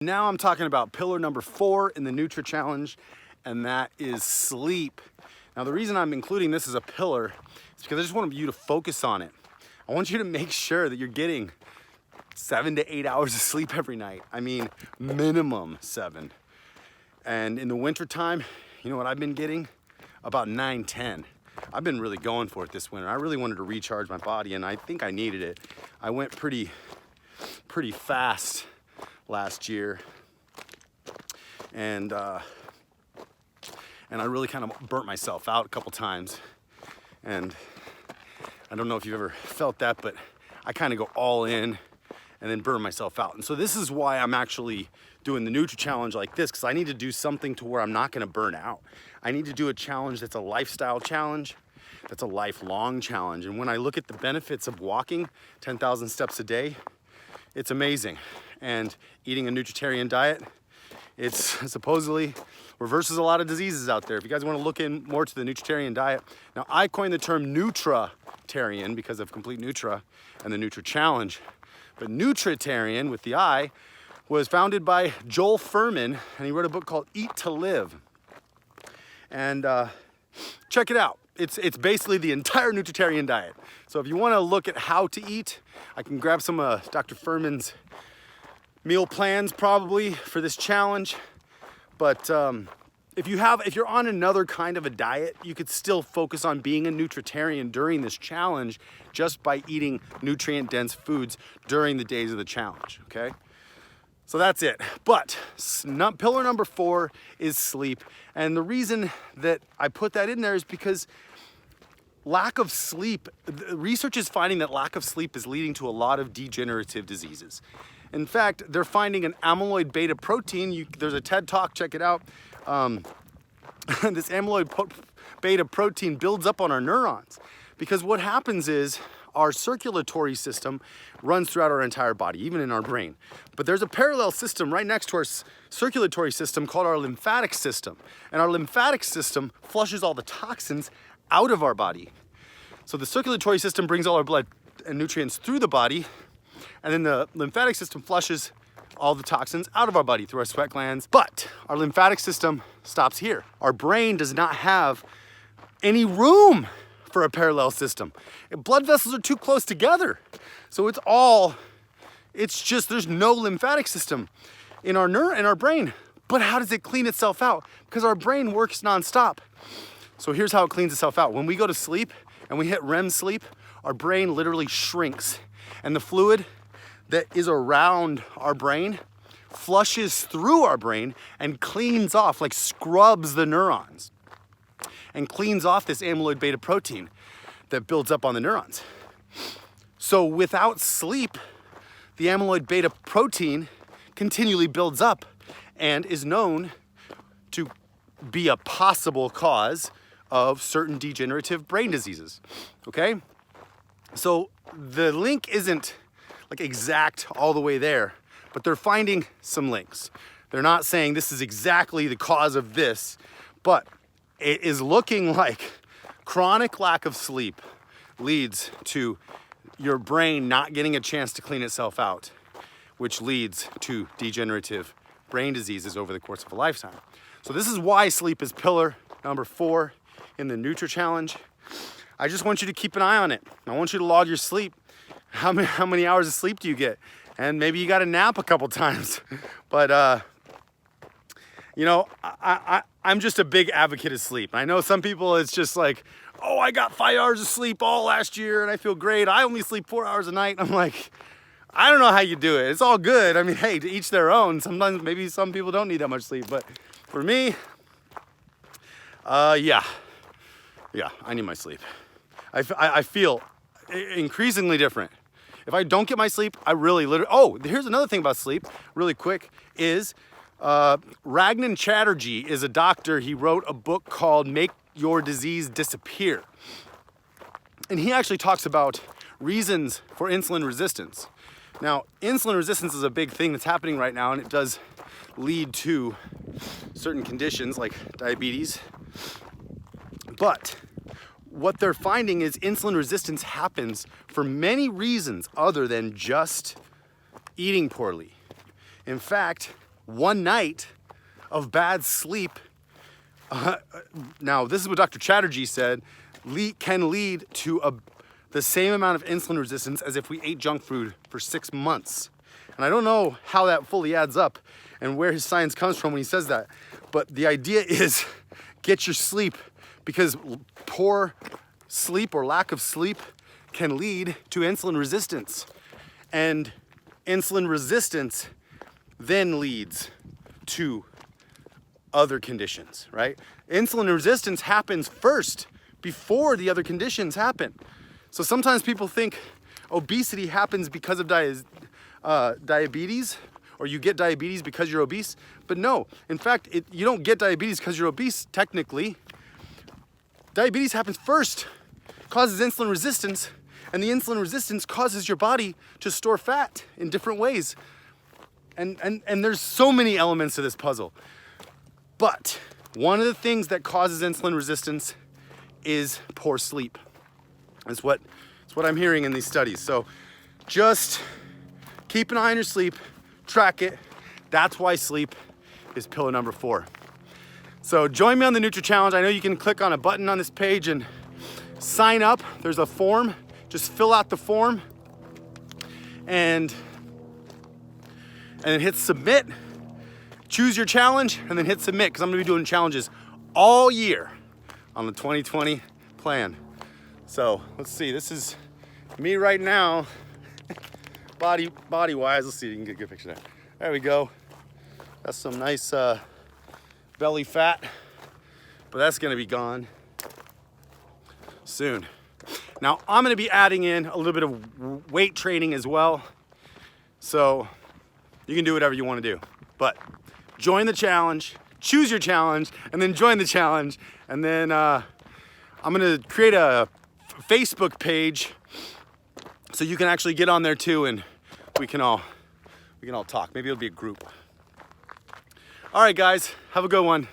Now I'm talking about pillar number 4 in the NutraChallenge, and that is sleep. Now the reason I'm including this as a pillar is because I just want you to focus on it. I want you to make sure that you're getting 7 to 8 hours of sleep every night. I mean, minimum 7. And in the winter time, you know what I've been getting? About 9, 10. I've been really going for it this winter. I really wanted to recharge my body, and I think I needed it. I went pretty fast last year, and I really kind of burnt myself out a couple times. And I don't know if you've ever felt that, but I kind of go all in and then burn myself out. And so this is why I'm actually doing the NutraChallenge like this, because I need to do something to where I'm not going to burn out. I need to do a challenge that's a lifestyle challenge, that's a lifelong challenge. And when I look at the benefits of walking 10,000 steps a day, it's amazing. And eating a Nutratarian diet, it's supposedly reverses a lot of diseases out there. If you guys want to look in more to the Nutratarian diet, now I coined the term Nutratarian because of Complete Nutra and the NutraChallenge. But Nutratarian with the I was founded by Joel Fuhrman, and he wrote a book called Eat to Live. And check it out. It's basically the entire Nutratarian diet. So if you want to look at how to eat, I can grab some of Dr. Fuhrman's meal plans probably for this challenge. But if you're on another kind of a diet, you could still focus on being a Nutratarian during this challenge just by eating nutrient-dense foods during the days of the challenge, okay? So that's it. But pillar number 4 is sleep. And the reason that I put that in there is because lack of sleep, research is finding that lack of sleep is leading to a lot of degenerative diseases. In fact, they're finding an amyloid beta protein. There's a TED talk, check it out. This amyloid beta protein builds up on our neurons because what happens is our circulatory system runs throughout our entire body, even in our brain. But there's a parallel system right next to our circulatory system called our lymphatic system. And our lymphatic system flushes all the toxins out of our body. So the circulatory system brings all our blood and nutrients through the body, and then the lymphatic system flushes all the toxins out of our body through our sweat glands. But our lymphatic system stops here. Our brain does not have any room for a parallel system. Blood vessels are too close together. So it's just, there's no lymphatic system in our brain. But how does it clean itself out? Because our brain works nonstop. So here's how it cleans itself out. When we go to sleep and we hit REM sleep, our brain literally shrinks. And the fluid that is around our brain flushes through our brain and cleans off, like scrubs the neurons, and cleans off this amyloid beta protein that builds up on the neurons. So without sleep, the amyloid beta protein continually builds up and is known to be a possible cause of certain degenerative brain diseases, okay? So the link isn't like exact all the way there, but they're finding some links. They're not saying this is exactly the cause of this, but it is looking like chronic lack of sleep leads to your brain not getting a chance to clean itself out, which leads to degenerative brain diseases over the course of a lifetime. So this is why sleep is pillar number 4 in the NutraChallenge. I just want you to keep an eye on it. I want you to log your sleep. How many hours of sleep do you get? And maybe you got to nap a couple times. But, you know, I'm just a big advocate of sleep. I know some people, it's just like, oh, I got 5 hours of sleep all last year and I feel great. I only sleep 4 hours a night. I'm like, I don't know how you do it. It's all good. I mean, hey, to each their own. Sometimes maybe some people don't need that much sleep. But for me, yeah, I need my sleep. I feel increasingly different. If I don't get my sleep, I really literally, oh, here's another thing about sleep, really quick, is Ragnan Chatterjee is a doctor. He wrote a book called Make Your Disease Disappear. And he actually talks about reasons for insulin resistance. Now, insulin resistance is a big thing that's happening right now, and it does lead to certain conditions like diabetes. But what they're finding is insulin resistance happens for many reasons other than just eating poorly. In fact, one night of bad sleep, now this is what Dr. Chatterjee said, can lead to the same amount of insulin resistance as if we ate junk food for 6 months. And I don't know how that fully adds up and where his science comes from when he says that, but the idea is get your sleep, because poor sleep or lack of sleep can lead to insulin resistance. And insulin resistance then leads to other conditions, right? Insulin resistance happens first before the other conditions happen. So sometimes people think obesity happens because of diabetes, or you get diabetes because you're obese. But no, in fact, you don't get diabetes because you're obese, technically. Diabetes happens first, causes insulin resistance, and the insulin resistance causes your body to store fat in different ways. And there's so many elements to this puzzle. But one of the things that causes insulin resistance is poor sleep. That's what I'm hearing in these studies. So just keep an eye on your sleep, track it. That's why sleep is pillar number 4. So join me on the NutraChallenge. I know you can click on a button on this page and sign up. There's a form. Just fill out the form and then hit submit. Choose your challenge and then hit submit, because I'm gonna be doing challenges all year on the 2020 plan. So let's see, this is me right now, body wise. Let's see if you can get a good picture there. There we go. That's some nice belly fat, but that's gonna be gone soon. Now I'm gonna be adding in a little bit of weight training as well. So you can do whatever you wanna do, but join the challenge, choose your challenge, and then join the challenge. And then I'm gonna create a Facebook page so you can actually get on there too, and we can all talk. Maybe it'll be a group. All right, guys, have a good one.